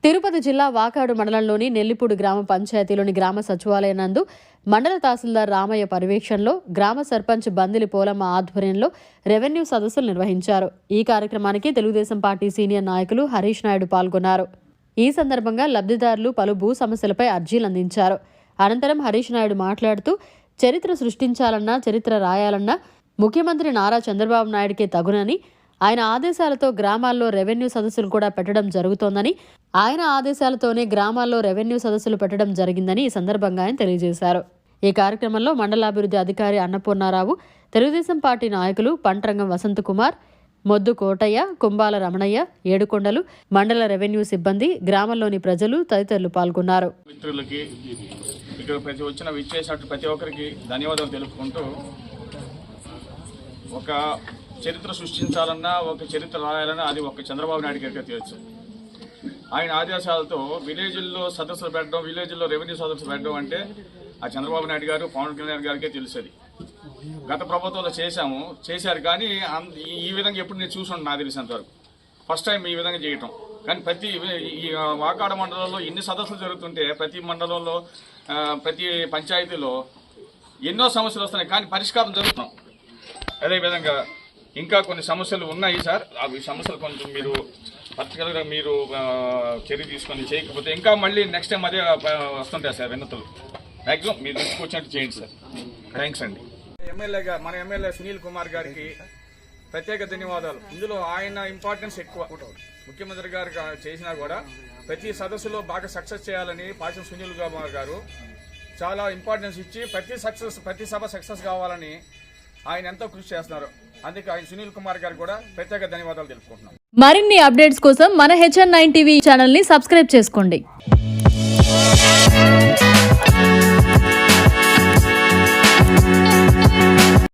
తిరుపతి జిల్లా వాకాడు మండలంలోని నెల్లిపూడి గ్రామ పంచాయతీలోని గ్రామ సచివాలయం నందు మండల తహసీల్దార్ రామయ్య పర్యవేక్షణలో గ్రామ సర్పంచ్ బందిలి పోలమ్మ ఆధ్వర్యంలో రెవెన్యూ సదస్సులు నిర్వహించారు. ఈ కార్యక్రమానికి తెలుగుదేశం పార్టీ సీనియర్ నాయకులు హరీష్ నాయుడు పాల్గొన్నారు. ఈ సందర్భంగా లబ్ధిదారులు పలు భూ సమస్యలపై అర్జీలు అందించారు. అనంతరం హరీష్ నాయుడు మాట్లాడుతూ చరిత్ర సృష్టించాలన్నా చరిత్ర రాయాలన్నా ముఖ్యమంత్రి నారా చంద్రబాబు నాయుడికే తగునని, ఆయన ఆదేశాలతో గ్రామాల్లో రెవెన్యూ సదస్సులు కూడా పెట్టడం జరుగుతోందని, ఆయన ఆదేశాలతోనే గ్రామాల్లో రెవెన్యూ సదస్సులు పెట్టడం జరిగిందని ఈ సందర్భంగా ఆయన తెలియజేశారు. ఈ కార్యక్రమంలో మండలాభివృద్ధి అధికారి అన్నపూర్ణారావు, తెలుగుదేశం పార్టీ నాయకులు పంట్రంగం వసంతకుమార్, మొద్దు కోటయ్య, కుంబాల రమణయ్య, ఏడుకొండలు, మండల రెవెన్యూ సిబ్బంది, గ్రామంలోని ప్రజలు తదితరులు పాల్గొన్నారు. మిత్రులకి ఇక్కడ వచ్చిన విచ్చేసినట్టు ప్రతి ఒక్కరికి ధన్యవాదాలు తెలుపుకుంటూ, ఒక చరిత్ర సృష్టించాలన్నా ఒక చరిత్ర రాయాలన్నా అది ఒక చంద్రబాబు నాయుడు గారికి తెలుసు. ఆయన ఆదేశాలతో విలేజ్ల్లో సదస్సులు పెట్టడం, విలేజ్ల్లో రెవెన్యూ సదస్సులు పెట్టడం అంటే ఆ చంద్రబాబు నాయుడు గారు, పవన్ కళ్యాణ్ గారికే తెలుస్తుంది. గత ప్రభుత్వంలో చేశారు కానీ ఈ విధంగా ఎప్పుడు నేను చూసుంటాను. నాకు తెలిసినంతవరకు ఫస్ట్ టైం ఈ విధంగా చేయటం. కానీ ఈ వాకాడ మండలంలో ఇన్ని సదస్సులు జరుగుతుంటే ప్రతి మండలంలో ప్రతి పంచాయతీలో ఎన్నో సమస్యలు వస్తున్నాయి, కానీ పరిష్కారం జరుగుతున్నాం. అదేవిధంగా ఇంకా కొన్ని సమస్యలు ఉన్నాయి సార్. అవి సమస్యలు కొంచెం మీరు పర్టికులర్గా మీరు చర్య తీసుకొని చేయకపోతే ఇంకా మళ్ళీ నెక్స్ట్ టైం అదే వస్తుంటాయి సార్ విన్నతులు. మ్యాక్సిమం మీరు తీసుకొచ్చినట్టు చేయండి సార్. థ్యాంక్స్ అండి. మన ఎమ్మెల్యే సునీల్ కుమార్ గారికి ప్రత్యేక ధన్యవాదాలు. ఇందులో ఆయన ఇంపార్టెన్స్ ఎక్కువ. ముఖ్యమంత్రి గారు చేసినా కూడా ప్రతి సదస్సులో బాగా సక్సెస్ చేయాలని పాశం సునీల్ కుమార్ గారు చాలా ఇంపార్టెన్స్ ఇచ్చి ప్రతి సభ సక్సెస్ కావాలని ఆయన ఎంతో కృషి చేస్తున్నారు. అందుకే ఆయన సునీల్ కుమార్ గారు కూడా ప్రత్యేక ధన్యవాదాలు తెలుపుకుంటున్నాం. మరిన్ని అప్డేట్స్ కోసం మన HN9 టీవీ ఛానల్ ని సబ్స్క్రైబ్ చేసుకోండి.